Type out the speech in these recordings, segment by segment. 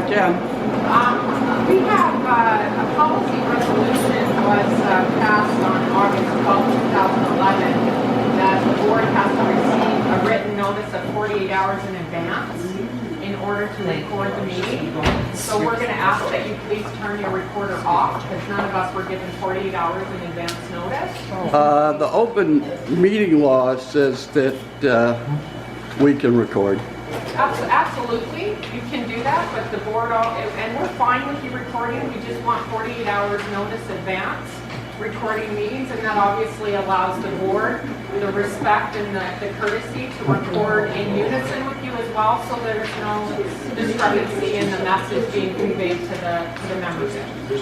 Ken. We have a policy resolution was passed on August 12, 2011, that the board has to receive a written notice of 48 hours in advance in order to record the meeting. So we're going to ask that you please turn your recorder off because none of us were given 48 hours in advance notice. The open meeting law says that we can record. Absolutely, you can do that, but the board, and we're fine with you recording, we just want 48 hours notice advance recording meetings, and that obviously allows the board the respect and the courtesy to record in unison with you as well, so there's no discrepancy in the message being conveyed to the membership. You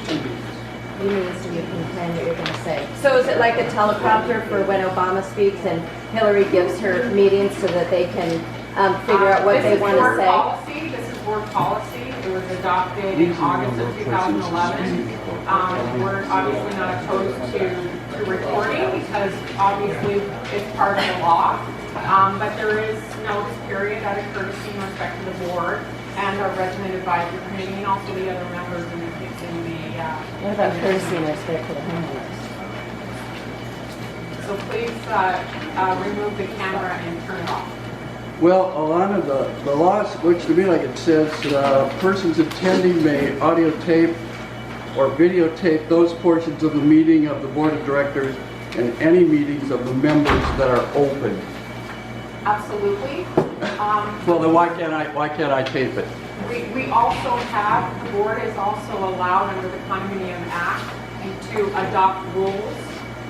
need to be plan what you're going to say. So is it like a teleprompter for when Obama speaks and Hillary gives her meetings so that they can figure out what they want to say? This is board policy. It was adopted in August of 2011. We're obviously not opposed to recording because obviously it's part of the law. But there is notice period out of courtesy and respect to the board and our resident advisory committee and also the other members in the what about courtesy and respect to the homeowners? So please remove the camera and turn it off. Well, Alana, the law looks to me like it says persons attending may audio tape or videotape those portions of the meeting of the board of directors and any meetings of the members that are open. Absolutely. Well, then why can't I tape it? We also have, the board is also allowed under the Condominium Act to adopt rules,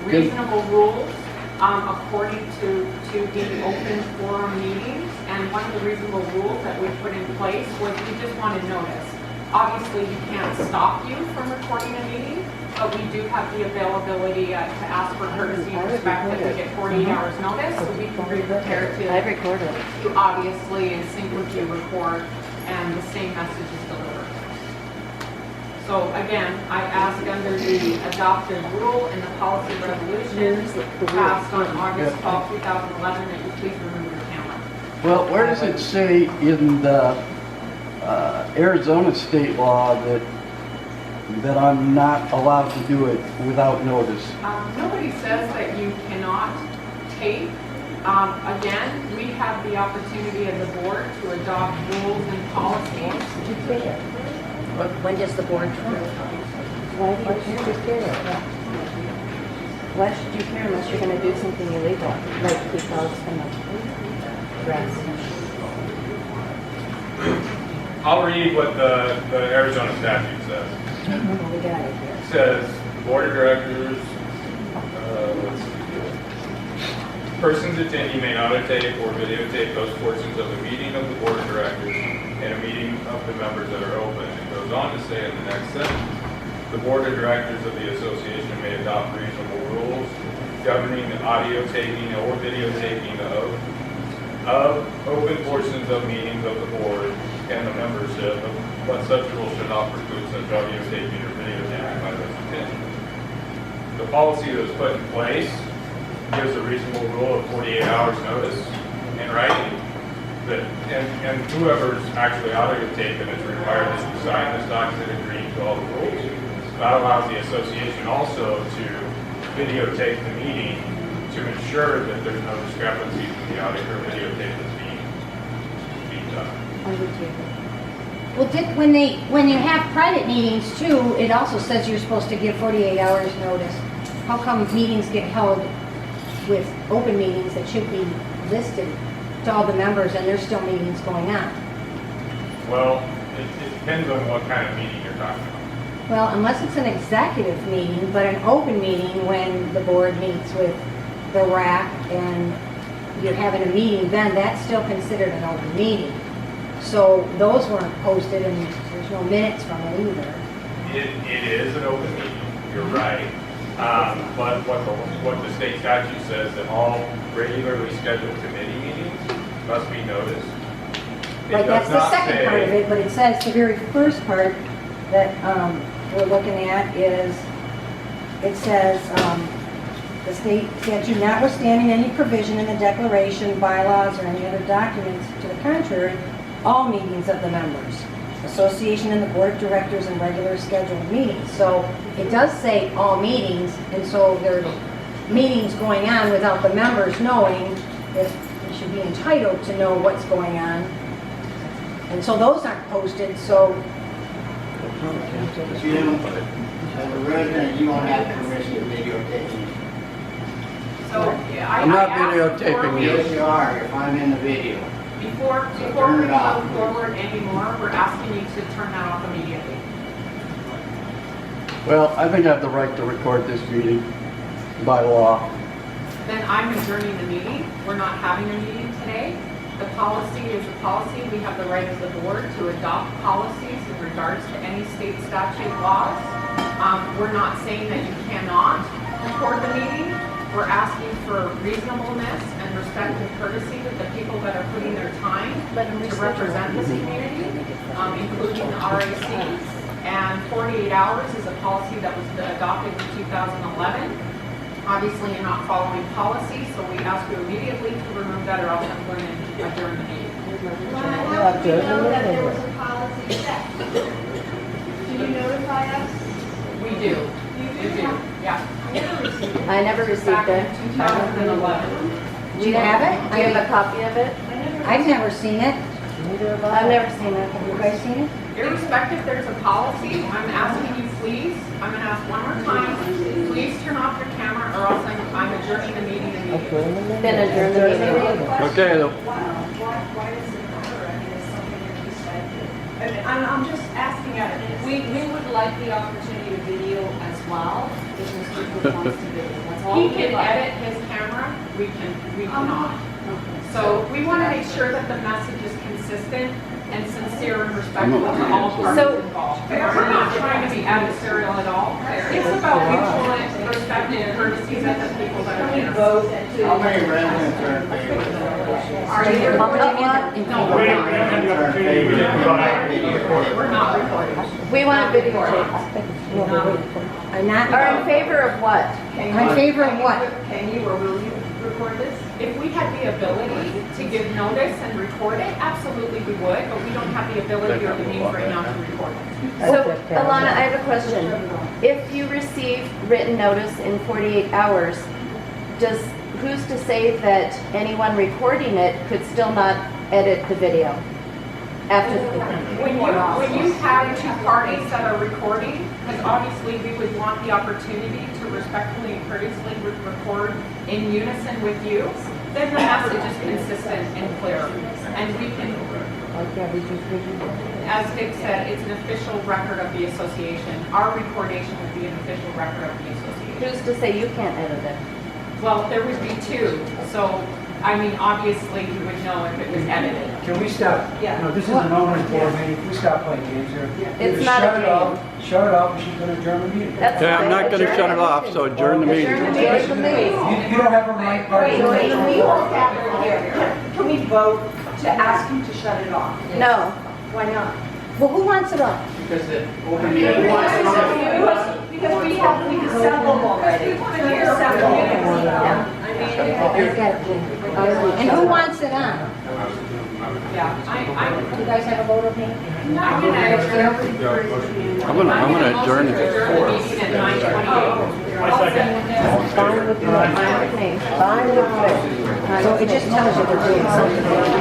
reasonable rules, according to the open forum meetings. And one of the reasonable rules that we put in place was we just wanted notice. Obviously, we can't stop you from recording a meeting, but we do have the availability to ask for courtesy and respect that we get 48 hours notice, so we can be prepared to obviously in sync with you record and the same message is delivered. So again, I ask under the adopted rule and the policy resolution passed on August 12, 2011 that you please remove your camera. Well, where does it say in the Arizona state law that I'm not allowed to do it without notice? Nobody says that you cannot tape. Again, we have the opportunity as a board to adopt rules and policies. When does the board care? Why should you care? Why should you care unless you're going to do something illegal, like keep dogs from the grass? I'll read what the Arizona statute says. We got it here. It says, the board of directors, let's see. Persons attending may not tape or videotape those portions of the meeting of the board of directors and a meeting of the members that are open. It goes on to say in the next sentence, the board of directors of the association may adopt reasonable rules governing the audio taping or videotaping of open portions of meetings of the board and the membership, but such rules should not preclude such audio taping or videotaping by those attending. The policy that was put in place gives a reasonable rule of 48 hours notice in writing. And whoever's actually audio taping is required to sign this document agreeing to all the rules. That allows the association also to videotape the meeting to ensure that there's no discrepancies in the audio or videotape that's being done. Well, Dick, when you have private meetings too, it also says you're supposed to give 48 hours notice. How come meetings get held with open meetings that should be listed to all the members and there's still meetings going on? Well, it depends on what kind of meeting you're talking about. Well, unless it's an executive meeting, but an open meeting when the board meets with the RAC and you're having a meeting, then that's still considered an open meeting. So those weren't posted and there's no minutes from it either. It is an open meeting, you're right. But what the state statute says that all regularly scheduled committee meetings must be noticed. Right, that's the second part of it, but it says the very first part that we're looking at is, it says, the state statute notwithstanding any provision in the declaration, bylaws, or any other documents to the contrary, all meetings of the members. association and the board of directors and regular scheduled meetings. So it does say all meetings, and so there's meetings going on without the members knowing that they should be entitled to know what's going on. And so those aren't posted, so Jim, as a resident, you don't have permission to videotape me. So I I'm not asked videotaping before you. Yes, you are, if I'm in the video. Before turn we it off. move forward anymore, we're asking you to turn that off immediately. Well, I think I have the right to record this meeting by law. Then I'm adjourning the meeting. We're not having a meeting today. The policy is a policy. We have the right as the board to adopt policies in regards to any state statute laws. We're not saying that you cannot record the meeting. We're asking for reasonableness and respect and courtesy to the people that are putting their time to represent this community, including the RAC. And 48 hours is a policy that was adopted in 2011. Obviously, you're not following policy, so we ask you immediately to remove that, or else I'm going to adjourn the meeting. How did we know that there was a policy set? Did you notify us? We do. You do, yeah. I never received Back it. in 2011. do you have it? Do you have a copy of it? I've never seen it. I've never seen it. Have you guys seen it? Irrespective, there's a policy. I'm asking you, please, I'm going to ask one more time, please turn off your camera, or else I'm adjourning the meeting immediately. Then adjourn the meeting. Okay, Why does it matter? I mean, it's something that you said. I'm just asking at it. We would like the opportunity to video as well, if Mr. Cook wants to video. That's all He we can would like. edit his camera, we cannot. So we want to make sure that the message is consistent and sincere and respectful to all parties involved. We're not trying to be adversarial at all. It's about mutual respect and courtesy that the people that are here. How many residents are in favor? Are you? How many in No, favor? we're not. Are in favor of videotape? We're not recording. We want a videotape. I'm not. Are in favor of what? I'm in favor of what? Can you or will you record this? If we had the ability to give notice and record it, absolutely we would, but we don't have the ability or the means right now to record it. So, Alana, I have a question. If you receive written notice in 48 hours, who's to say that anyone recording it could still not edit the video? After When you have two parties that are recording, because obviously we would want the opportunity to respectfully and courteously record in unison with you, then the message is consistent and clear. And we can, as Dick said, it's an official record of the association. Our recordation would be an official record of the association. who's to say you can't edit it? Well, there would be two, so, I mean, obviously you would know if it was edited. Can we stop? Yeah. No, this is an owner's board meeting. Can we stop playing games here? It's Either not a shut it game. off- Shut it off, and she's gonna adjourn the meeting. That's Okay, I'm not gonna shut it off, so adjourn the meeting. Adjourn the meeting. You don't have a right. Wait, we won't have it here. Can we vote to ask him to shut it off? No. Why not? Well, who wants it on? Because the open meeting law is Because we assembled already. We assembled. And who wants it on? Yeah, You guys have a vote opinion? I'm gonna adjourn. I'm gonna adjourn it. Adjourn the meeting at 9:28. Fine with me. Fine with me. Fine with me. So it just tells you they're doing something.